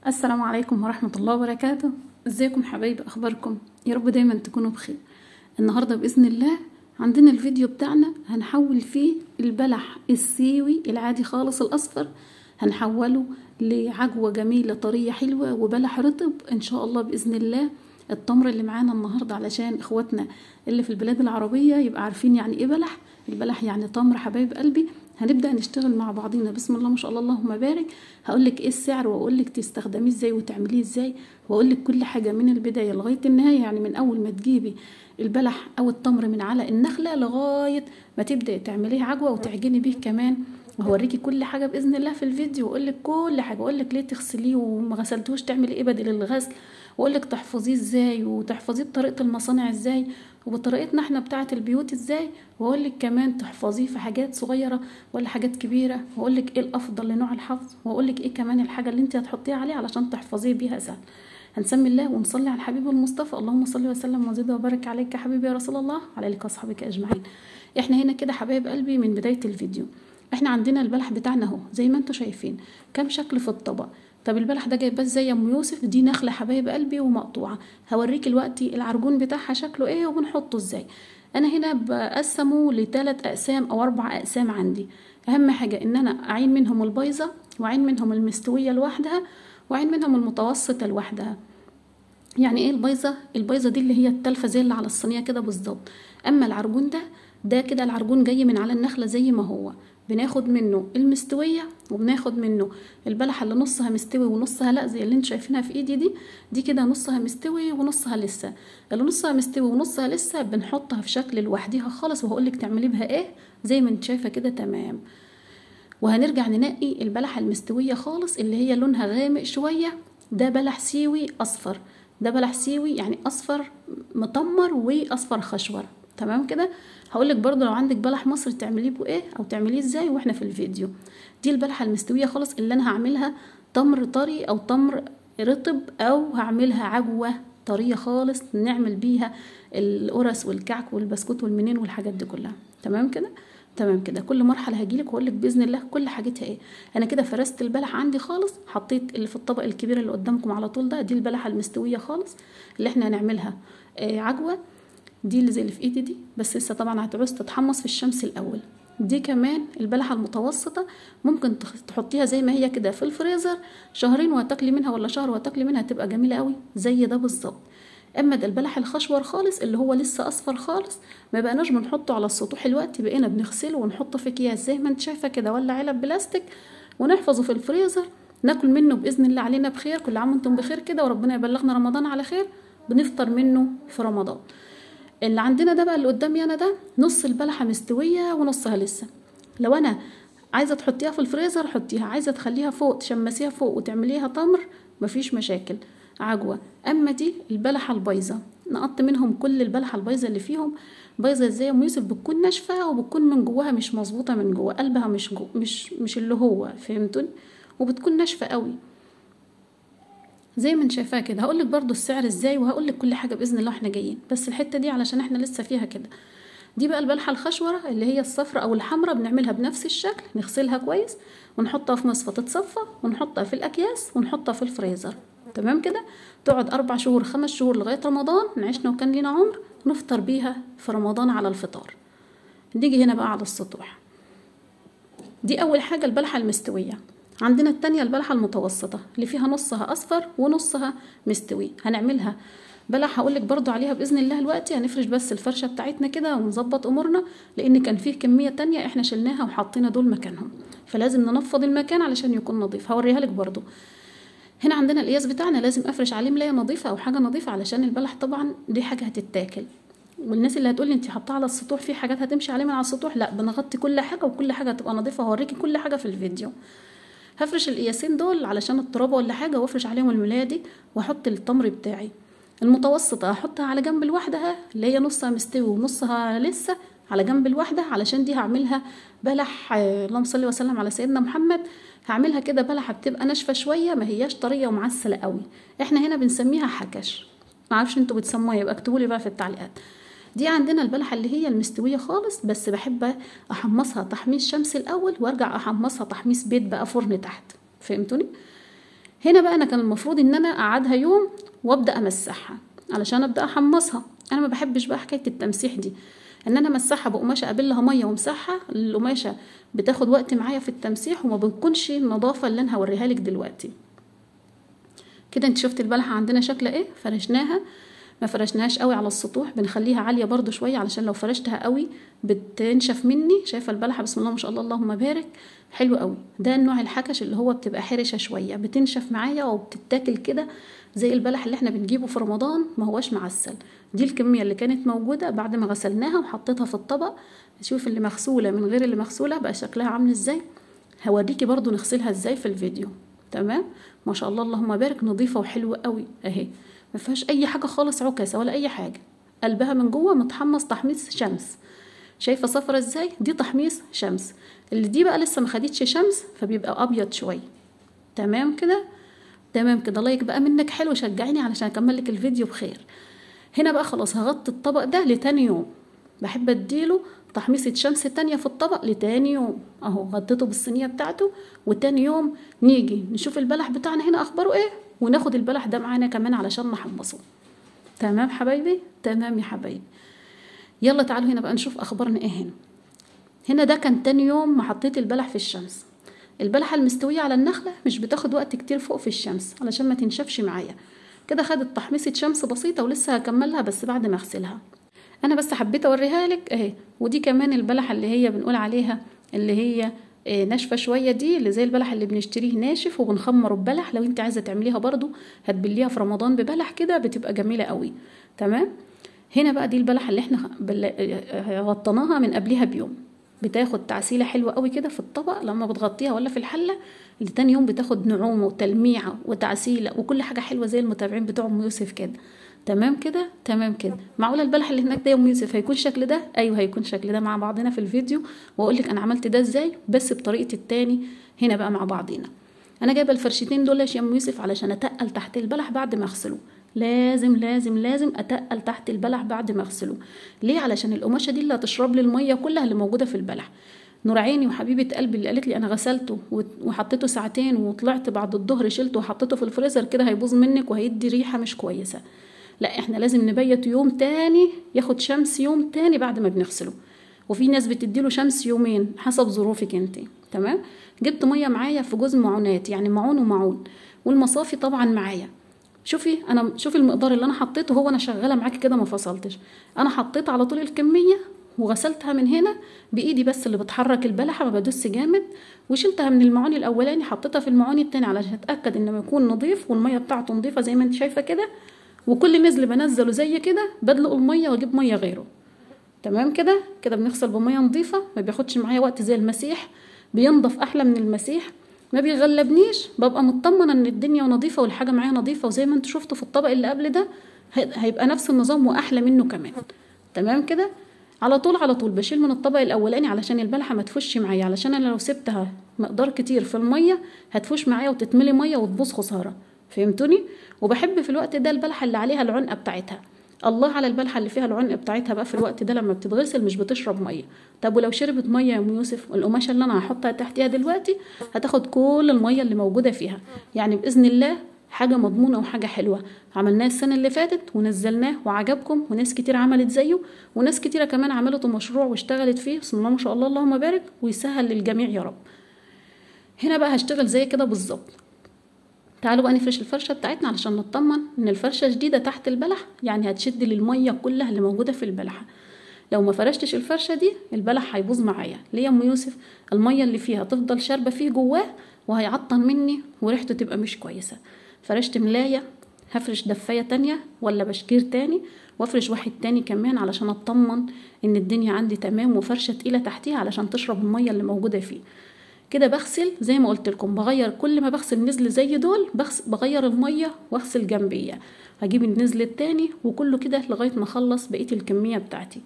السلام عليكم ورحمة الله وبركاته. ازيكم حبايبي؟ اخباركم؟ يا رب دايما تكونوا بخير. النهاردة بإذن الله عندنا الفيديو بتاعنا هنحول فيه البلح السيوي العادي خالص الأصفر، هنحوله لعجوة جميلة طرية حلوة وبلح رطب ان شاء الله بإذن الله. التمر اللي معانا النهاردة علشان اخواتنا اللي في البلاد العربية يبقى عارفين يعني ايه بلح. البلح يعني تمر حبايب قلبي. هنبدأ نشتغل مع بعضينا بسم الله ما شاء الله اللهم بارك. هقولك ايه السعر واقولك تستخدميه ازاي وتعمليه ازاي، واقولك كل حاجة من البداية لغاية النهاية، يعني من اول ما تجيبي البلح او التمر من على النخلة لغاية ما تبدأ تعمليه عجوة وتعجني بيه كمان. وهوريكي كل حاجة بإذن الله في الفيديو، واقولك كل حاجة، واقولك ليه تغسليه وما غسلتوش تعملي ايه بدل الغسل، واقولك تحفظيه ازاي وتحفظيه بطريقة المصانع ازاي وبطريقتنا احنا بتاعة البيوت ازاي، واقولك كمان تحفظيه في حاجات صغيرة ولا حاجات كبيرة، واقولك ايه الافضل لنوع الحفظ، واقولك ايه كمان الحاجة اللي انت هتحطيها عليه علشان تحفظيه بيها سهل. هنسمي الله ونصلي على الحبيب المصطفى، اللهم صل وسلم وزد وبارك عليك يا حبيبي يا رسول الله على آلك واصحابك اجمعين. احنا هنا كده حبايب قلبي من بداية الفيديو، احنا عندنا البلح بتاعنا اهو زي ما انتوا شايفين كام شكل في الطبق. طب البلح ده جايباه ازاي يا ام يوسف؟ دي نخله حبايب قلبي ومقطوعه، هوريك دلوقتي العرجون بتاعها شكله ايه وبنحطه ازاي. انا هنا بقسمه ل3 اقسام او 4 اقسام عندي. اهم حاجه ان انا اعين منهم البيضه، واعين منهم المستويه لوحدها، واعين منهم المتوسطه لوحدها. يعني ايه البيضه؟ البيضه دي اللي هي التلفه زي اللي على الصينيه كده بالظبط. اما العرجون ده كده العرجون جاي من على النخله زي ما هو، بناخد منه المستويه وبناخد منه البلحه اللي نصها مستوي ونصها لا زي اللي انتوا شايفينها في ايدي دي كده نصها مستوي ونصها لسه. اللي نصها مستوي ونصها لسه بنحطها في شكل لوحديها خالص، وهقولك تعملي بها ايه زي ما انت شايفه كده تمام. وهنرجع ننقي البلحه المستويه خالص اللي هي لونها غامق شويه، ده بلح سيوي اصفر، ده بلح سيوي يعني اصفر مطمر واصفر خشور تمام كده. هقولك برضو لو عندك بلح مصر تعمليه بايه او تعمليه ازاي واحنا في الفيديو. دي البلحه المستويه خالص اللي انا هعملها تمر طري او تمر رطب، او هعملها عجوه طريه خالص نعمل بيها القرص والكعك والبسكوت والمنين والحاجات دي كلها تمام كده. تمام كده كل مرحله هجيلك واقولك باذن الله كل حاجتها ايه. انا كده فرست البلح عندي خالص، حطيت اللي في الطبق الكبير اللي قدامكم على طول ده، دي البلحه المستويه خالص اللي احنا هنعملها عجوه. دي اللي زي اللي في ايدي دي، بس لسه طبعا هتعوز تتحمص في الشمس الاول. دي كمان البلحه المتوسطه ممكن تحطيها زي ما هي كده في الفريزر شهرين وهتاكلي منها، ولا شهر وهتاكلي منها، تبقى جميله قوي زي ده بالظبط. اما ده البلح الخشور خالص اللي هو لسه اصفر خالص ما بقناش بنحطه على السطوح الوقت، بقينا بنغسله ونحطه في اكياس زي ما انت شايفه كده ولا علب بلاستيك ونحفظه في الفريزر، ناكل منه باذن الله علينا بخير. كل عام وانتم بخير كده وربنا يبلغنا رمضان على خير، بنفطر منه في رمضان. اللي عندنا ده بقى اللي قدامي انا ده نص البلحه مستويه ونصها لسه. لو انا عايزه تحطيها في الفريزر حطيها، عايزه تخليها فوق تشمسيها فوق وتعمليها تمر مفيش مشاكل عجوه. اما دي البلحه البيضه نقط منهم كل البلحه البيضه اللي فيهم. بيضه ازاي يا ام يوسف؟ بتكون ناشفه وبتكون من جواها مش مظبوطه، من جوه قلبها مش اللي هو فهمتوني، وبتكون ناشفه قوي زي ما انت شايفاها كده. هقولك برضو السعر ازاي وهقولك كل حاجه باذن الله احنا جايين، بس الحته دي علشان احنا لسه فيها كده. دي بقى البلحه الخشوره اللي هي الصفرة او الحمراء، بنعملها بنفس الشكل، نغسلها كويس ونحطها في مصفى تتصفى ونحطها في الاكياس ونحطها في الفريزر تمام كده. تقعد 4 شهور 5 شهور لغايه رمضان، نعيشنا وكان لينا عمر نفطر بيها في رمضان على الفطار. نيجي هنا بقى على السطوح. دي اول حاجه البلحه المستويه. عندنا التانية البلحة المتوسطة اللي فيها نصها أصفر ونصها مستوي، هنعملها بلح هقولك برضو عليها بإذن الله دلوقتي. هنفرش بس الفرشة بتاعتنا كده ونظبط أمورنا، لأن كان فيه كمية تانية احنا شلناها وحطينا دول مكانهم، فلازم ننفض المكان علشان يكون نظيف. هوريها لك برضو. هنا عندنا القياس بتاعنا لازم أفرش عليه ملاية نظيفة أو حاجة نظيفة علشان البلح طبعا دي حاجة هتتاكل. والناس اللي هتقولي انت حاطاه على السطوح في حاجات هتمشي عليه من على السطوح، لا بنغطي كل حاجة وكل حاجة هتبقى نظيفة. هوريكي كل حاجة في الفيديو. هفرش القياسين دول علشان الترابه ولا حاجه، وافرش عليهم الملايه دي واحط التمر بتاعي. المتوسطه هحطها على جنب لوحدها اللي هي نصها مستوي ونصها لسه على جنب لوحدها، علشان دي هعملها بلح اللهم صل وسلم على سيدنا محمد. هعملها كده بلحه بتبقى ناشفه شويه، ما هياش طريه ومعسله قوي. احنا هنا بنسميها حكش، ما اعرفش انتوا بتسموها، يبقى اكتبوا لي بقى في التعليقات. دي عندنا البلحه اللي هي المستويه خالص، بس بحب احمصها تحميص شمس الاول وارجع احمصها تحميص بيت بقى فرن تحت، فهمتوني؟ هنا بقى انا كان المفروض ان انا اقعدها يوم وابدا امسحها علشان ابدا احمصها. انا ما بحبش بقى حكايه التمسيح دي، ان انا امسحها بقماشه ابلها ميه وامسحها. القماشه بتاخد وقت معايا في التمسيح وما بتكونش النظافه اللي انا هوريها لك دلوقتي. كده انت شفت البلحه عندنا شكلها ايه. فرشناها، ما فرشناهاش قوي على السطوح، بنخليها عاليه برضو شويه علشان لو فرشتها قوي بتنشف مني. شايفه البلحه بسم الله ما شاء الله اللهم بارك، حلو قوي. ده النوع الحكش اللي هو بتبقى حرشه شويه، بتنشف معايا وبتتاكل كده زي البلح اللي احنا بنجيبه في رمضان، ما هوش معسل. دي الكميه اللي كانت موجوده بعد ما غسلناها وحطيتها في الطبق. شوف اللي مغسوله من غير اللي مغسوله بقى شكلها عامل ازاي. هوريكي برضو نغسلها ازاي في الفيديو. تمام، ما شاء الله اللهم بارك، نظيفه وحلوه قوي اهي، ما فيهاش اي حاجه خالص عكاسه ولا اي حاجه. قلبها من جوه متحمص تحميص شمس. شايفه صفرة ازاي؟ دي تحميص شمس. اللي دي بقى لسه ما خدتش شمس فبيبقى ابيض شويه. تمام كده، تمام كده. لايك بقى منك حلو، شجعيني علشان اكمل لك الفيديو بخير. هنا بقى خلاص هغطي الطبق ده لتاني يوم. بحب اديله تحميصة شمس تانية في الطبق لتاني يوم. اهو غطيته بالصينية بتاعته، وتاني يوم نيجي نشوف البلح بتاعنا هنا اخباره ايه، وناخد البلح ده معانا كمان علشان نحمصه. تمام حبايبي، تمام يا حبايبي. يلا تعالوا هنا بقى نشوف اخبارنا ايه هنا. هنا ده كان تاني يوم ما حطيت البلح في الشمس. البلحة المستوية على النخلة مش بتاخد وقت كتير فوق في الشمس علشان ما تنشفش معايا. كده خدت تحميصة شمس بسيطة ولسه هكملها بس بعد ما اغسلها. انا بس حبيت اوريها لك اهي. ودي كمان البلحة اللي هي بنقول عليها اللي هي ناشفه شويه، دي اللي زي البلح اللي بنشتريه ناشف وبنخمره ببلح. لو انت عايزه تعمليها برضو هتبليها في رمضان ببلح كده بتبقى جميله قوي. تمام. هنا بقى دي البلح اللي احنا غطيناها من قبلها بيوم، بتاخد تعسيله حلوه قوي كده في الطبق لما بتغطيها ولا في الحله. اللي تاني يوم بتاخد نعومه وتلميعه وتعسيله وكل حاجه حلوه زي المتابعين بتوع ام يوسف كده. تمام كده، تمام كده. معقوله البلح اللي هناك ده يا ام يوسف هيكون شكل ده؟ ايوه هيكون شكل ده مع بعضنا في الفيديو، واقول لك انا عملت ده ازاي بس بطريقه التاني هنا بقى مع بعضنا. انا جايبه الفرشتين دول يا ام يوسف علشان اتقل تحت البلح بعد ما اغسله. لازم لازم لازم اتقل تحت البلح بعد ما اغسله. ليه؟ علشان القماشه دي اللي هتشرب لي الميه كلها اللي موجوده في البلح. نور عيني وحبيبه قلبي اللي قالت لي انا غسلته وحطيته ساعتين وطلعت بعد الظهر شلته وحطيته في الفريزر كده هيبوظ منك وهيدي ريحه مش كويسه. لا، احنا لازم نبيت يوم تاني، ياخد شمس يوم تاني بعد ما بنغسله. وفي ناس بتديله شمس يومين حسب ظروفك انت. تمام. جبت ميه معايا في جوز معونات، يعني معون ومعون، والمصافي طبعا معايا. شوفي المقدار اللي انا حطيته، هو انا شغاله معاكي كده ما فصلتش. انا حطيت على طول الكميه وغسلتها من هنا بايدي بس اللي بتحرك البلحه، ما بدوس جامد. وشلتها من المعون الاولاني حطيتها في المعون التاني علشان اتاكد انه يكون نظيف والميه بتاعته نظيفه زي ما انت شايفه كده. وكل نزل بنزله زي كده بدلق الميه واجيب ميه غيره. تمام كده. كده بنغسل بميه نظيفه، ما بياخدش معايا وقت زي المسيح، بينضف احلى من المسيح، ما بيغلبنيش، ببقى مطمنه ان الدنيا نظيفه والحاجه معايا نظيفه. وزي ما انتوا شفتوا في الطبق اللي قبل ده هيبقى نفس النظام واحلى منه كمان. تمام كده. على طول بشيل من الطبق الاولاني علشان البلحه ما تفش معايا، علشان انا لو سبتها مقدار كتير في الميه هتفش معايا وتتملي ميه وتبوظ خساره. فهمتوني؟ وبحب في الوقت ده البلحه اللي عليها العنقه بتاعتها. الله على البلحه اللي فيها العنق بتاعتها بقى في الوقت ده لما بتتغسل مش بتشرب ميه. طب ولو شربت ميه يا ام يوسف، القماشه اللي انا هحطها تحتيها دلوقتي هتاخد كل الميه اللي موجوده فيها. يعني باذن الله حاجه مضمونه وحاجه حلوه. عملناه السنه اللي فاتت ونزلناه وعجبكم، وناس كتير عملت زيه، وناس كتيره كمان عملته مشروع واشتغلت فيه بسم الله ما شاء الله اللهم بارك، ويسهل للجميع يا رب. هنا بقى هشتغل زي كده بالظبط. تعالوا بقى نفرش الفرشه بتاعتنا علشان نطمن ان الفرشه جديده تحت البلح، يعني هتشد للميه كلها اللي موجوده في البلحه. لو ما فرشتش الفرشه دي البلح هيبوظ معايا. ليه يا ام يوسف؟ الميه اللي فيها تفضل شاربه فيه جواه وهيعطن مني وريحته تبقى مش كويسه. فرشت ملايه، هفرش دفايه تانية ولا بشكير تاني، وافرش واحد تاني كمان علشان اطمن ان الدنيا عندي تمام، وفرشه تقيله تحتيها علشان تشرب الميه اللي موجوده فيه. كده بغسل زي ما قلت لكم، بغير كل ما بغسل نزل زي دول بغير الميه واغسل جنبيه، هجيب النزل التاني وكله كده لغايه ما اخلص بقيه الكميه بتاعتي.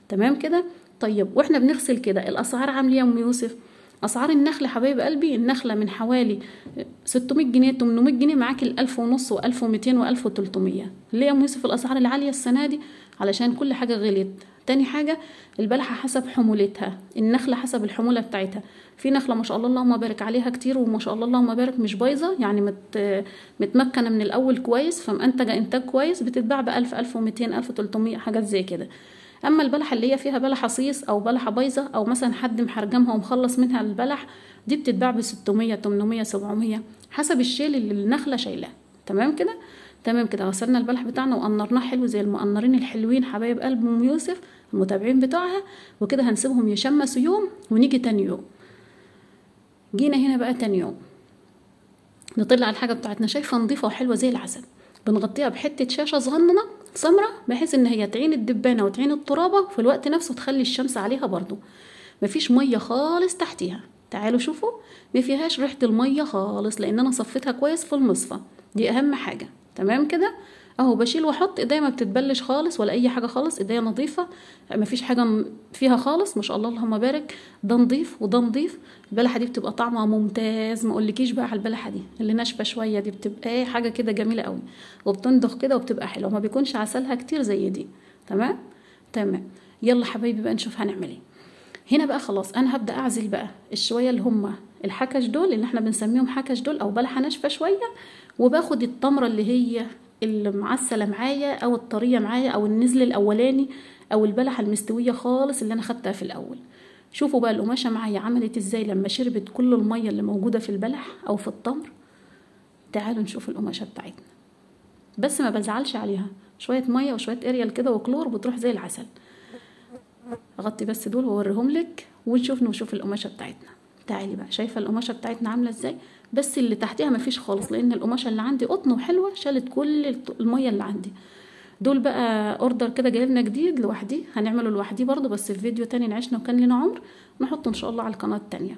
تمام كده. طيب واحنا بنغسل كده الاسعار عامله يا ام يوسف؟ اسعار النخل حبايب قلبي، النخله من حوالي 600 جنيه 800 جنيه معاكي ال 1000 ونص و1200 و1300. ليه يا ام يوسف الاسعار العاليه السنه دي؟ علشان كل حاجه غليت. تاني حاجة البلحة حسب حمولتها، النخلة حسب الحمولة بتاعتها. في نخلة ما شاء الله اللهم بارك عليها كتير، وما شاء الله اللهم بارك مش بايظة، يعني متمكنة من الأول كويس، فمنتجة إنتاج كويس، بتتباع ب1000 1200 1300 حاجات زي كده. أما البلحة اللي هي فيها بلحة صيص أو بلحة بايظة، أو مثلا حد محرجمها ومخلص منها البلح، دي بتتباع ب600 800 700 حسب الشيل اللي النخلة شايلاه. تمام كده؟ تمام كده. غسلنا البلح بتاعنا وقنرناه حلو زي المقنرين الحلوين حبايب قلب ام يوسف المتابعين بتوعها. وكده هنسيبهم يشمسوا يوم، ونيجي تاني يوم. جينا هنا بقى تاني يوم نطلع الحاجه بتاعتنا، شايفه نظيفه وحلوه زي العسل، بنغطيها بحته شاشه صغننه سمراء بحيث ان هي تعين الدبانه وتعين الترابه في الوقت نفسه، تخلي الشمس عليها برضو. مفيش ميه خالص تحتيها، تعالوا شوفوا، ما فيهاش ريحه الميه خالص لان انا صفيتها كويس في المصفى، دي اهم حاجه. تمام كده؟ اهو بشيل واحط، ايديا ما بتتبلش خالص ولا اي حاجه خالص، ايديا نظيفه مفيش حاجه فيها خالص، ما شاء الله اللهم بارك. ده نظيف وده نظيف. البلحه دي بتبقى طعمها ممتاز، ما اقولكيش بقى على البلحه دي اللي ناشفه شويه، دي بتبقى ايه حاجه كده جميله قوي، وبتندخ كده وبتبقى حلوه، ما بيكونش عسلها كتير زي دي. تمام تمام. يلا حبايبي بقى نشوف هنعمل ايه. هنا بقى خلاص انا هبدا اعزل بقى الشويه اللي هم الحكش دول، اللي احنا بنسميهم حكش دول او بلحه ناشفه شويه، وباخد التمره اللي هي المعسله معايا او الطريه معايا او النزل الاولاني او البلحه المستويه خالص اللي انا خدتها في الاول. شوفوا بقى القماشه معايا عملت ازاي لما شربت كل الميه اللي موجوده في البلح او في التمر. تعالوا نشوف القماشه بتاعتنا، بس ما بزعلش عليها، شويه ميه وشويه اريال كده وكلور بتروح زي العسل. اغطي بس دول واوريهم لك ونشوف القماشه بتاعتنا. تعالي بقى، شايفه القماشه بتاعتنا عامله ازاي؟ بس اللي تحتيها مفيش خالص، لان القماشه اللي عندي قطن وحلوه شالت كل الميه اللي عندي. دول بقى اوردر كده جاي لنا جديد لوحدي، هنعمله لوحدي برضه بس في فيديو تاني نعيشنا وكان لنا عمر، نحطه ان شاء الله على القناه التانية.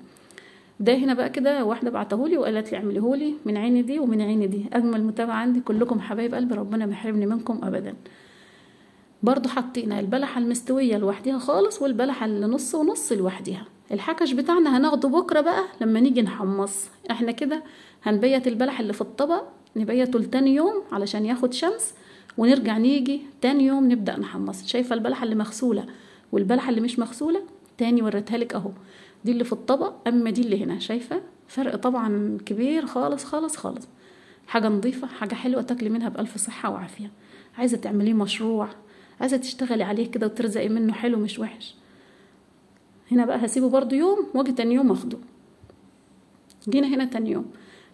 ده هنا بقى كده واحده بعتهولي وقالت لي اعمليهولي من عيني دي ومن عيني دي، اجمل متابعه عندي، كلكم حبايب قلبي، ربنا ما يحرمني منكم ابدا. برضو حطينا البلحة المستوية لوحديها خالص والبلحة اللي نص ونص لوحديها. الحكش بتاعنا هناخده بكرة بقى لما نيجي نحمص. احنا كده هنبيت البلح اللي في الطبق، نبيته لتاني يوم علشان ياخد شمس، ونرجع نيجي تاني يوم نبدأ نحمص. شايفة البلحة اللي مغسولة والبلحة اللي مش مغسولة؟ تاني وريتها لك اهو، دي اللي في الطبق اما دي اللي هنا. شايفة فرق طبعا كبير خالص خالص خالص. حاجة نظيفة، حاجة حلوة تاكلي منها بألف صحة وعافية. عايزة تعمليه مشروع، عايزة تشتغلي عليه كده وترزقي منه حلو مش وحش. هنا بقى هسيبه برضو يوم واجي تاني يوم اخده. جينا هنا تاني يوم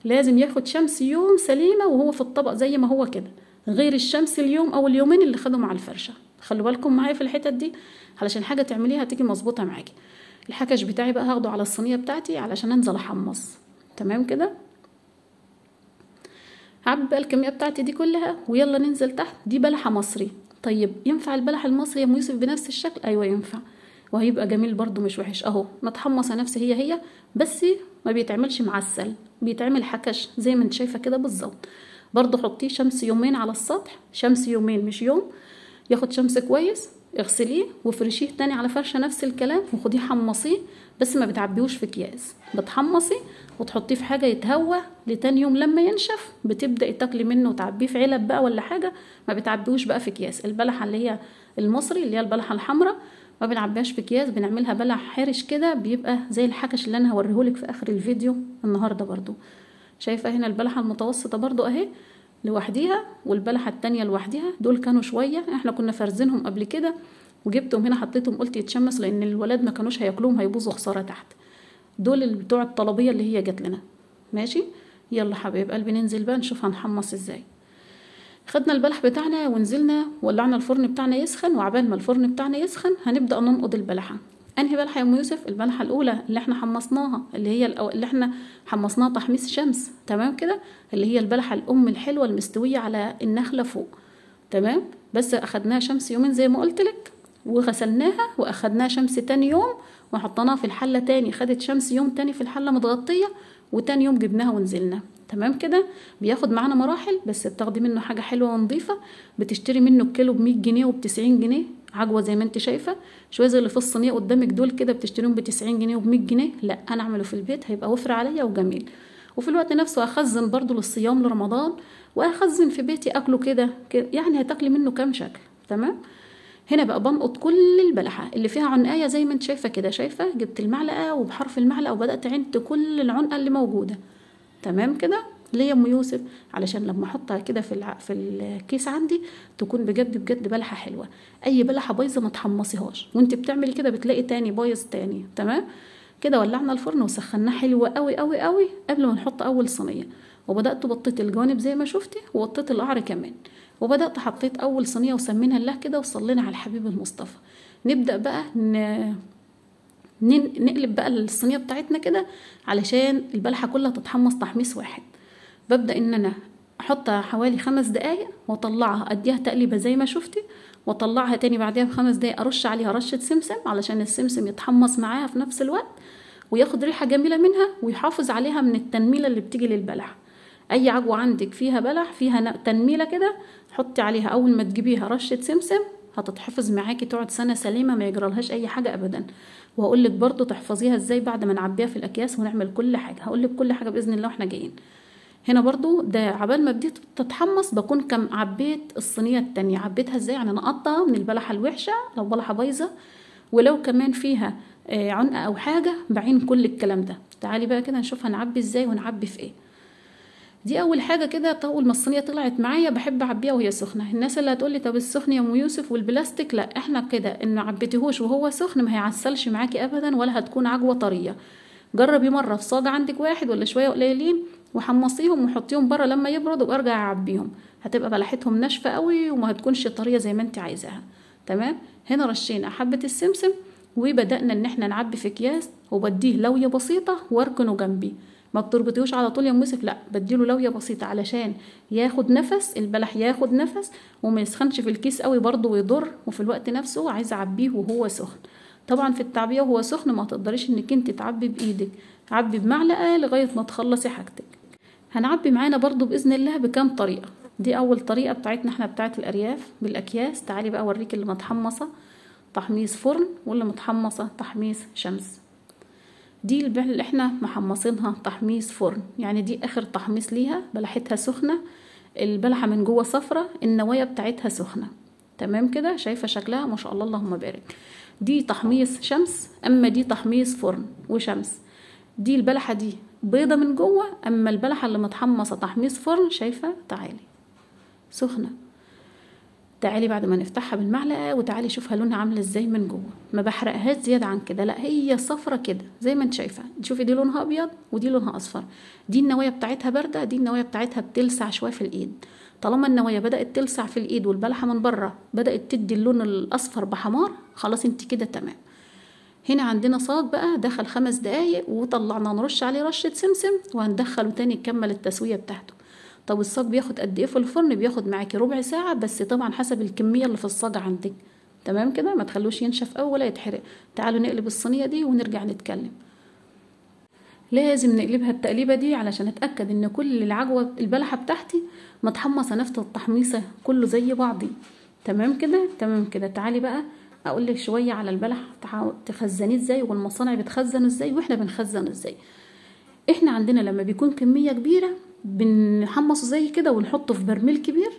لازم ياخد شمس يوم سليمة وهو في الطبق زي ما هو كده، غير الشمس اليوم او اليومين اللي خدوا مع الفرشة. خلوا بالكم معايا في الحتت دي علشان حاجة تعمليها تيجي مظبوطة معاكي. الحكش بتاعي بقى هاخده على الصينية بتاعتي علشان انزل احمص. تمام كده؟ هعبي بقى الكمية بتاعتي دي كلها ويلا ننزل تحت. دي بلحة مصري، طيب ينفع البلح المصري يا ام يوسف بنفس الشكل؟ ايوه ينفع، وهيبقى جميل برضو مش وحش اهو. متحمصه نفس هي بس ما بيتعملش معسل، بيتعمل حكش زي ما انت شايفه كده بالظبط. برضو حطيه شمس يومين على السطح، شمس يومين مش يوم، ياخد شمس كويس، اغسليه وفرشيه تاني على فرشه نفس الكلام، وخديه حمصيه، بس ما بتعبيهوش في اكياس، بتحمصي وتحطيه في حاجه يتهوى لتاني يوم لما ينشف بتبداي تاكلي منه وتعبيه في علب بقى ولا حاجه، ما بتعبيهوش بقى في اكياس. البلحه اللي هي المصري اللي هي البلحه الحمراء ما بنعبيهاش في اكياس، بنعملها بلح حرش كده بيبقى زي الحكش اللي انا هوريهولك في اخر الفيديو النهارده. برضو شايفه هنا البلحه المتوسطه برضو اهي لوحديها، والبلحه التانية لوحديها. دول كانوا شويه احنا كنا فرزينهم قبل كده وجبتهم هنا حطيتهم، قلت يتشمس لان الولاد ما كانوش هياكلوهم هيبوظوا خساره تحت. دول بتوع الطلبيه اللي هي جات لنا. ماشي، يلا حبايب قلبي ننزل بقى نشوف هنحمص ازاي. خدنا البلح بتاعنا ونزلنا ولعنا الفرن بتاعنا يسخن، وعبال ما الفرن بتاعنا يسخن هنبدا ننقض البلحه. انهي بلحه يا ام يوسف؟ البلحه الاولى اللي احنا حمصناها، اللي هي اللي احنا حمصناها تحميص شمس. تمام كده؟ اللي هي البلحه الام الحلوه المستويه على النخله فوق. تمام، بس اخدناها شمس يومين زي ما قلت لك، وغسلناها واخدناها شمس تاني يوم وحطيناها في الحله تاني، خدت شمس يوم تاني في الحله متغطيه، وتاني يوم جبناها ونزلنا. تمام كده؟ بياخد معانا مراحل، بس بتاخدي منه حاجه حلوه ونظيفه. بتشتري منه الكيلو ب100 جنيه وب90 جنيه عجوه زي ما انت شايفه، شويه زي اللي في الصينيه قدامك دول كده بتشتريهم ب90 جنيه وب100 جنيه. لا انا اعمله في البيت هيبقى وفر عليا وجميل، وفي الوقت نفسه اخزن برضو للصيام لرمضان، واخزن في بيتي اكله كده يعني هتاكلي منه كام شكل. تمام، هنا بقى بنقط كل البلحه اللي فيها عنقايه زي ما انت شايفه كده. شايفه جبت المعلقه وبحرف المعلقه وبدات اعد كل العنقه اللي موجوده. تمام كده. ليه يا ام يوسف؟ علشان لما احطها كده في الكيس عندي تكون بجد بجد بلحه حلوه. اي بلحه بايظه ما تحمصيهاش، وانت بتعملي كده بتلاقي تاني بايظ تاني. تمام كده. ولعنا الفرن وسخناه حلو قوي قوي قوي قبل ما نحط اول صينيه، وبدات بطيت الجوانب زي ما شفتي ووطيت القعر كمان، وبدات حطيت اول صينيه وسمينا الله كده وصلينا على الحبيب المصطفى. نبدا بقى نقلب بقى الصينيه بتاعتنا كده علشان البلحه كلها تتحمص تحميص واحد. ببدا ان انا احطها حوالي 5 دقايق واطلعها اديها تقليبه زي ما شفتي، واطلعها تاني بعدها ب5 دقايق ارش عليها رشه سمسم علشان السمسم يتحمص معاها في نفس الوقت وياخد ريحه جميله منها ويحافظ عليها من التنميله اللي بتيجي للبلح. اي عجوه عندك فيها بلح فيها تنميله كده حطي عليها اول ما تجيبيها رشه سمسم، هتتحفظ معاكي تقعد سنه سليمه ما يجرالهاش اي حاجه ابدا. وهقول لك برضو تحفظيها ازاي بعد ما نعبيها في الاكياس ونعمل كل حاجه، هقول لك كل حاجه باذن الله واحنا جايين. هنا برضو ده عبال ما بديت تتحمص بكون كم عبيت الصينيه التانية. عبيتها ازاي؟ يعني نقطها من البلحه الوحشه لو بلحه بايظه، ولو كمان فيها عنقه او حاجه بعين كل الكلام ده. تعالي بقى كده نشوف هنعبي ازاي ونعبي في ايه. دي اول حاجه كده. اول ما الصينيه طلعت معايا بحب اعبيها وهي سخنه. الناس اللي هتقولي طب السخن يا ام يوسف والبلاستيك، لا احنا كده ان عبيتيهوش وهو سخن ما هيعسلش معاكي ابدا ولا هتكون عجوه طريه. جربي مره في صاج عندك واحد ولا شويه قليلين وحمصيهم وحطيهم بره لما يبردوا وارجع اعبيهم، هتبقى بلحتهم ناشفه قوي وما هتكونش طريه زي ما انت عايزاها. تمام. هنا رشينا حبه السمسم وبدانا ان احنا نعبي في اكياس، وبديه لويه بسيطه واركنه جنبي. ما بتربطيهوش على طول يا ام يوسف، لا بديله لويه بسيطه علشان ياخد نفس البلح، ياخد نفس وما يسخنش في الكيس قوي برضه ويضر، وفي الوقت نفسه عايزه اعبيه وهو سخن. طبعا في التعبيه وهو سخن ما تقدريش انك انت تعبي بايدك، عبي بمعلقه لغايه ما تخلصي حاجتك. هنعبي معانا برضو باذن الله بكام طريقه. دي اول طريقه بتاعتنا احنا بتاعت الارياف بالاكياس. تعالي بقى اوريك اللي متحمصه تحميص فرن واللي متحمصه تحميص شمس. دي اللي احنا محمصينها تحميص فرن، يعني دي اخر تحميص ليها. بلحتها سخنه، البلحه من جوه صفرة، النوايا بتاعتها سخنه. تمام كده. شايفه شكلها ما شاء الله اللهم بارك. دي تحميص شمس، اما دي تحميص فرن وشمس. دي البلحه دي بيضه من جوه، اما البلحه اللي متحمصه تحميص فرن شايفه تعالي سخنه. تعالي بعد ما نفتحها بالمعلقه وتعالي شوفها لونها عامله ازاي من جوه. ما بحرقهاش زياده عن كده، لا هي صفرة كده زي ما انت شايفه. شوفي دي لونها ابيض ودي لونها اصفر. دي النوايا بتاعتها بارده، دي النوايا بتاعتها بتلسع شويه في الايد. طالما النوايا بدات تلسع في الايد والبلحه من بره بدات تدي اللون الاصفر بحمار، خلاص انت كده تمام. هنا عندنا صاج بقى دخل 5 دقايق وطلعنا نرش عليه رشه سمسم وهندخله تاني نكمل التسويه بتاعته. طب الصاج بياخد قد ايه في الفرن؟ بياخد معاكي ربع ساعه بس، طبعا حسب الكميه اللي في الصاج عندك. تمام كده. ما تخلوش ينشف او ولا يتحرق. تعالوا نقلب الصينيه دي ونرجع نتكلم. لازم نقلبها التقليبه دي علشان اتاكد ان كل العجوه البلحه بتاعتي متحمصه نفس التحميصه كله زي بعضي. تمام كده. تمام كده. تعالي بقى اقول لك شويه على البلح تخزنيه ازاي والمصانع بتخزنه ازاي واحنا بنخزنه ازاي. احنا عندنا لما بيكون كميه كبيره بنحمصه زي كده ونحطه في برميل كبير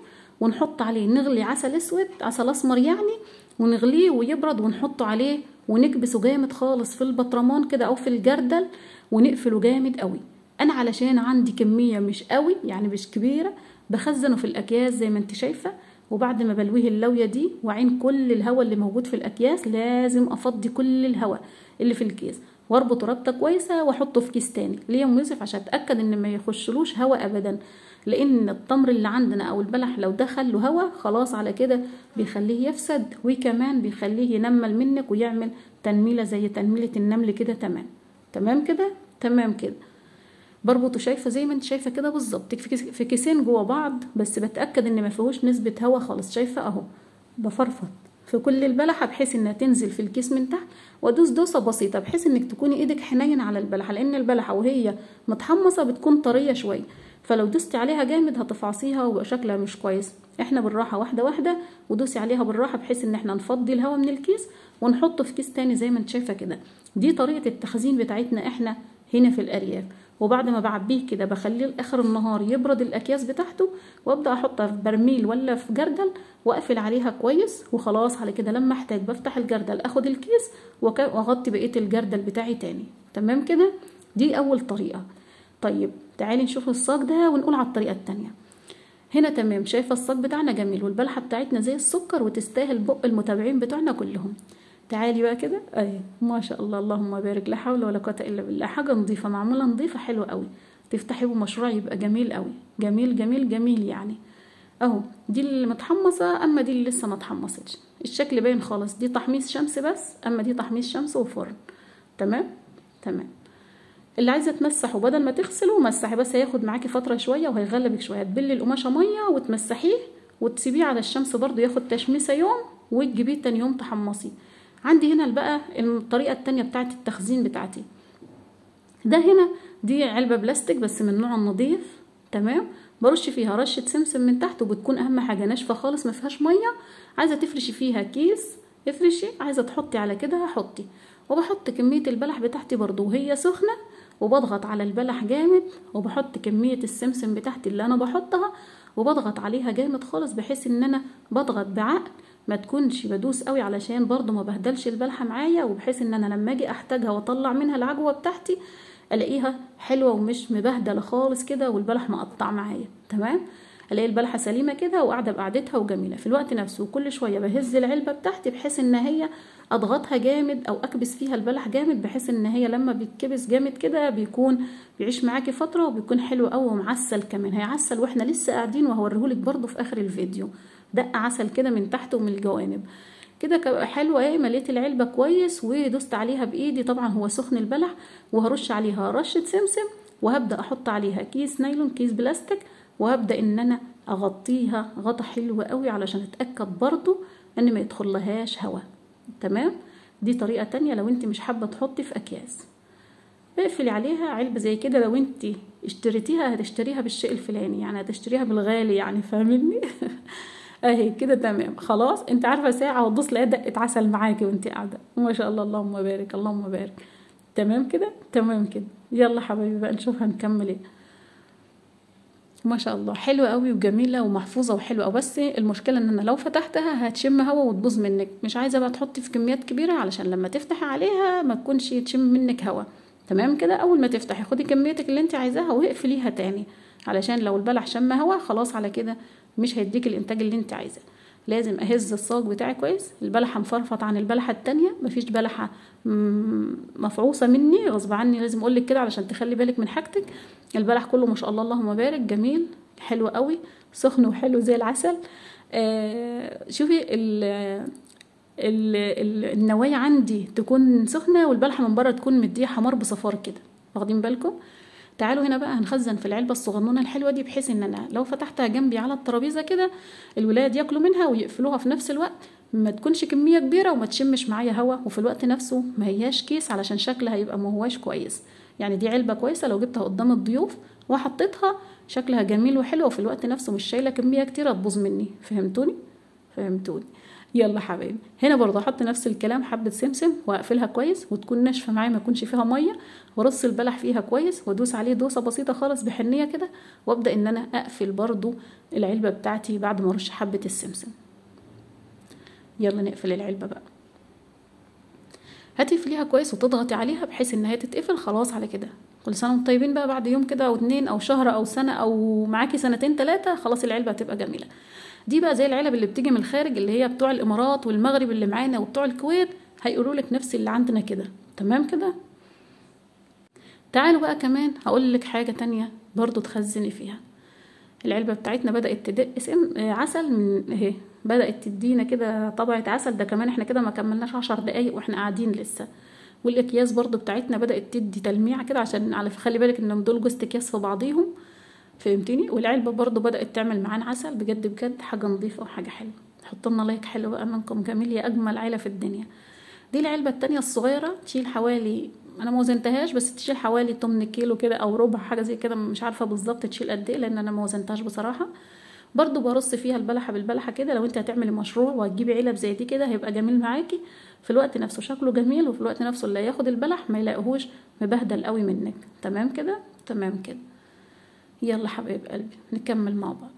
ونحط عليه نغلي عسل اسود عسل اسمر يعني، ونغليه ويبرد ونحطه عليه ونكبسه جامد خالص في البطرمان كده او في الجردل ونقفله جامد قوي. انا علشان عندي كميه مش قوي يعني مش كبيره بخزنه في الاكياس زي ما انت شايفه، وبعد ما بلويه اللويه دي وعين كل الهواء اللي موجود في الاكياس لازم افضي كل الهواء اللي في الكيس واربطه ربطه كويسه واحطه في كيس تاني. ليه يا ام يوسف؟ عشان اتاكد ان ما يخشلوش هواء ابدا، لان التمر اللي عندنا او البلح لو دخل له هواء خلاص على كده بيخليه يفسد، وكمان بيخليه ينمل منك ويعمل تنميله زي تنميله النمل كده. تمام. تمام كده. تمام كده. بربطه شايفه زي ما انت شايفه كده بالظبط في كيسين جوه بعض، بس بتاكد ان ما فيهوش نسبه هواء خالص. شايفه اهو بفرفط في كل البلحه بحيث انها تنزل في الكيس من تحت، وادوس دوسه بسيطه بحيث انك تكوني ايدك حنين على البلحه، لان البلحه وهي متحمصه بتكون طريه شويه، فلو دوستي عليها جامد هتفعصيها ويبقى شكلها مش كويس. احنا بالراحه واحده واحده ودوسي عليها بالراحه بحيث ان احنا نفضي الهواء من الكيس ونحطه في كيس تاني زي ما انت شايفه كده. دي طريقه التخزين بتاعتنا احنا هنا في الارياف. وبعد ما بعبيه كده بخليه لاخر النهار يبرد الاكياس بتاعته، وابدا احطها في برميل ولا في جردل واقفل عليها كويس، وخلاص على كده لما احتاج بفتح الجردل اخد الكيس واغطي بقيه الجردل بتاعي تاني. تمام كده، دي اول طريقه. طيب تعالي نشوف الصاج ده ونقول على الطريقه التانية. هنا تمام، شايفه الصاج بتاعنا جميل والبلحه بتاعتنا زي السكر وتستاهل بق المتابعين بتوعنا كلهم. تعالي بقى كده، اهي ما شاء الله اللهم بارك، لا حول ولا قوه الا بالله، حاجه نظيفه معموله نظيفه حلوه قوي، تفتحي بيه مشروع يبقى جميل قوي، جميل جميل جميل يعني. اهو دي اللي متحمصه، اما دي اللي لسه ما اتحمصتش، الشكل باين خالص، دي تحميص شمس بس، اما دي تحميص شمس وفرن. تمام تمام. اللي عايزه تمسحه بدل ما تغسله مسحي، بس هياخد معاكي فتره شويه وهيغلبك شويه، تبلي القماشه ميه وتمسحيه وتسيبيه على الشمس برضو ياخد تشميسه يوم، وتجيبيه تاني يوم تحمصيه. عندي هنا بقى الطريقه التانية بتاعه التخزين بتاعتي. ده هنا دي علبه بلاستيك بس من نوع نظيف. تمام، برش فيها رشه سمسم من تحت، وبتكون اهم حاجه ناشفه خالص ما فيهاش ميه. عايزه تفرشي فيها كيس افرشي، عايزه تحطي على كده حطي. وبحط كميه البلح بتاعتي برضو وهي سخنه، وبضغط على البلح جامد، وبحط كميه السمسم بتاعتي اللي انا بحطها وبضغط عليها جامد خالص، بحيث ان انا بضغط بعقل، ما تكونش بدوس قوي علشان برضو ما بهدلش البلحه معايا، وبحيث ان انا لما اجي احتاجها واطلع منها العجوه بتاعتي الاقيها حلوه ومش مبهدله خالص كده والبلح مقطع معايا. تمام، الاقي البلحه سليمه كده وقاعده بقعدتها وجميله في الوقت نفسه. وكل شويه بهز العلبه بتاعتي بحيث ان هي اضغطها جامد او اكبس فيها البلح جامد، بحيث ان هي لما بيتكبس جامد كده بيكون بيعيش معاكي فتره وبيكون حلو قوي ومعسل كمان، هيعسل واحنا لسه قاعدين، وهوريهولك برضو في اخر الفيديو دق عسل كده من تحت ومن الجوانب كده حلوه. ايه، مليت العلبه كويس ودوست عليها بايدي، طبعا هو سخن البلح، وهرش عليها رشه سمسم، وهبدا احط عليها كيس نايلون كيس بلاستيك، وهبدا ان انا اغطيها غطا حلو قوي علشان اتاكد برضو ان ما يدخلهاش هواء. تمام، دي طريقه تانية لو انت مش حابه تحطي في اكياس. اقفلي عليها علبه زي كده، لو انت اشتريتيها هتشتريها بالشيء الفلاني، يعني هتشتريها بالغالي يعني، فاهمني؟ اهي كده تمام خلاص. انت عارفه ساعه وتبص لقيت دقه عسل معاكي وانت قاعده، ما شاء الله اللهم بارك اللهم بارك. تمام كده تمام كده. يلا حبايبي بقى نشوف هنكمل ايه. ما شاء الله حلوه قوي وجميله ومحفوظه وحلوه، بس المشكله ان انا لو فتحتها هتشم هوا وتبوظ منك، مش عايزه بقى تحطي في كميات كبيره علشان لما تفتحي عليها ما تكونش تشم منك هوا. تمام كده، اول ما تفتحي خدي كميتك اللي انت عايزاها واقفليها تاني، علشان لو البلح شم هوا خلاص على كده مش هيديك الانتاج اللي انت عايزاه. لازم اهز الصاج بتاعي كويس، البلحه مفرفط عن البلحه التانية، مفيش بلحه مفعوصه مني غصب عني، لازم اقولك كده علشان تخلي بالك من حاجتك. البلح كله ما شاء الله اللهم بارك جميل حلو قوي، سخن وحلو زي العسل. شوفي النوايا عندي تكون سخنه والبلحه من بره تكون مديه حمار بصفار كده، واخدين بالكم؟ تعالوا هنا بقى هنخزن في العلبه الصغنونه الحلوه دي، بحيث ان انا لو فتحتها جنبي على الترابيزه كده الولاد ياكلوا منها ويقفلوها في نفس الوقت، ما تكونش كميه كبيره وما تشمش معايا هوا، وفي الوقت نفسه ما هياش كيس علشان شكلها يبقى ما هواش كويس. يعني دي علبه كويسه لو جبتها قدام الضيوف وحطيتها شكلها جميل وحلو، وفي الوقت نفسه مش شايله كميه كتيره تبوظ مني. فهمتوني؟ فهمتوني. يلا حبايبي، هنا برضه احط نفس الكلام، حبه سمسم واقفلها كويس وتكون ناشفه معايا ما يكونش فيها ميه، وارص البلح فيها كويس وادوس عليه دوسه بسيطه خالص بحنيه كده، وابدا ان انا اقفل برضه العلبه بتاعتي بعد ما ارش حبه السمسم. يلا نقفل العلبه بقى، هتقفليها كويس وتضغطي عليها بحيث ان هي تتقفل. خلاص على كده كل سنه وانتم طيبين بقى، بعد يوم كده او 2 او شهر او سنه او معاكي 2 3 خلاص العلبه هتبقى جميله. دي بقى زي العلب اللي بتيجي من الخارج، اللي هي بتوع الامارات والمغرب اللي معانا وبتوع الكويت، هيقولوا لك نفس اللي عندنا كده. تمام كده. تعالوا بقى كمان هقول لك حاجه تانية برضو تخزني فيها. العلبه بتاعتنا بدات تدق عسل من اهي، بدات تدينا كده طبعه عسل، ده كمان احنا كده ما كملناش 10 دقايق واحنا قاعدين لسه. والاكياس برضو بتاعتنا بدات تدي تلميعه كده، عشان على خلي بالك ان دول جوز اكياس في بعضيهم، فهمتيني؟ والعلبه برضو بدات تعمل معانا عسل، بجد بجد حاجه نظيفه وحاجه حلوه. حطوا لنا لايك حلو بقى منكم جميل، يا اجمل عيله في الدنيا. دي العلبه التانية الصغيره، تشيل حوالي، انا ما وزنتهاش بس تشيل حوالي 8 كيلو كده او ربع حاجه زي كده، مش عارفه بالظبط تشيل قد ايه لان انا ما وزنتهاش بصراحه. برضو برص فيها البلحه بالبلحه كده. لو انت هتعملي مشروع وهتجيبي علب زي دي كده هيبقى جميل معاكي، في الوقت نفسه شكله جميل، وفي الوقت نفسه اللي هياخد البلح ما يلاقيهوش مبهدل قوي منك. تمام كده، تمام كده. يلا حبايب قلبي نكمل مع بعض.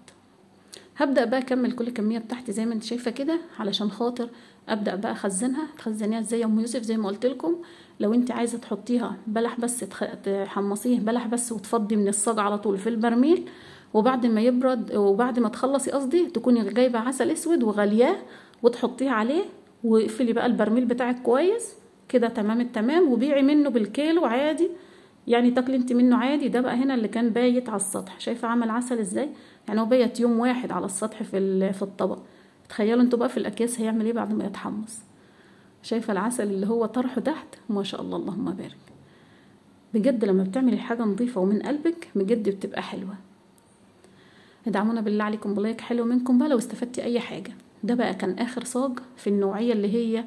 هبدأ بقى اكمل كل كمية بتاعتي زي ما انت شايفة كده، علشان خاطر ابدأ بقى اخزنها. تخزنيها ازاي يا ام يوسف؟ زي ما قلت لكم، لو انت عايزة تحطيها بلح بس تحمصيه بلح بس وتفضي من الصاج على طول في البرميل، وبعد ما يبرد وبعد ما تخلصي قصدي تكوني جايبة عسل اسود وغلياه وتحطيه عليه، واقفلي بقى البرميل بتاعك كويس كده. تمام التمام. وبيعي منه بالكيلو عادي، يعني تاكلي انت منه عادي. ده بقى هنا اللي كان بايت على السطح، شايفه عمل عسل ازاي؟ يعني هو بايت يوم واحد على السطح في الطبق. تخيلوا انتوا بقى في الاكياس هيعمل ايه بعد ما يتحمص. شايفه العسل اللي هو طرحه تحت؟ ما شاء الله اللهم بارك. بجد لما بتعملي حاجه نظيفه ومن قلبك بجد بتبقى حلوه. ادعمونا بالله عليكم بلايك حلو منكم بقى لو استفدتي اي حاجه. ده بقى كان اخر صاج في النوعيه اللي هي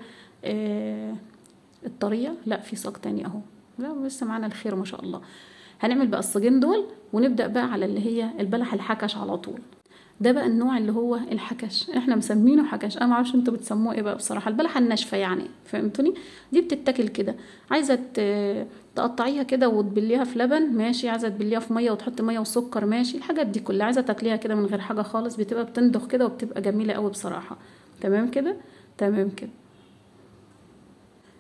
الطريه. لا في صاج تاني اهو، لا لسه معانا الخير ما شاء الله. هنعمل بقى الصاجين دول ونبدأ بقى على اللي هي البلح الحكش على طول. ده بقى النوع اللي هو الحكش، احنا مسمينه حكش، انا معرفش انتوا بتسموه ايه بقى بصراحه. البلحه الناشفه يعني، فهمتوني؟ دي بتتاكل كده. عايزه تقطعيها كده وتبليها في لبن ماشي، عايزه تبليها في ميه وتحطي ميه وسكر ماشي، الحاجات دي كلها. عايزه تاكليها كده من غير حاجه خالص، بتبقى بتندخ كده وبتبقى جميله قوي بصراحه. تمام كده، تمام كده.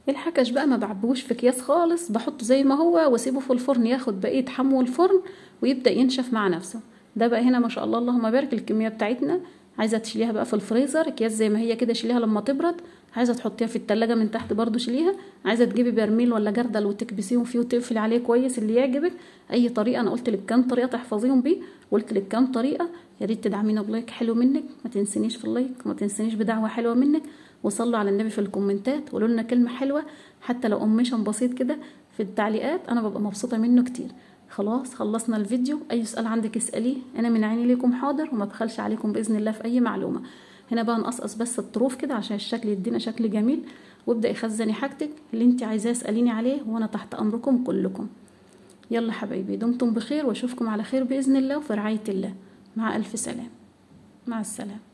الحكش بقى ما بعبوش في اكياس خالص، بحطه زي ما هو واسيبه في الفرن ياخد بقيه حمو الفرن ويبدا ينشف مع نفسه. ده بقى هنا ما شاء الله اللهم بارك الكميه بتاعتنا. عايزه تشيليها بقى في الفريزر اكياس زي ما هي كده، شيليها لما تبرد. عايزه تحطيها في التلاجة من تحت برضو شيليها. عايزه تجيبي برميل ولا جردل وتكبسيهم فيه وتقفلي عليه كويس اللي يعجبك. اي طريقه، انا قلت لك كام طريقه تحفظيهم بيه، قلت لك كام طريقه. يا ريت تدعمينا بلايك حلو منك، ما تنسنيش في اللايك وما تنسنيش بدعوه حلوه منك، وصلوا على النبي في الكومنتات وقولوا لنا كلمه حلوه حتى لو قماشن بسيط كده في التعليقات، انا ببقى مبسوطه منه كتير. خلاص خلصنا الفيديو. اي سؤال عندك اساليه، انا من عيني ليكم حاضر وما بخلش عليكم باذن الله في اي معلومه. هنا بقى نقصقص بس الطروف كده عشان الشكل يدينا شكل جميل، وابداي خزني حاجتك اللي انت عايزاه اساليني عليه وانا تحت امركم كلكم. يلا حبايبي دمتم بخير واشوفكم على خير باذن الله وفي رعايه الله. مع الف سلام، مع السلامه.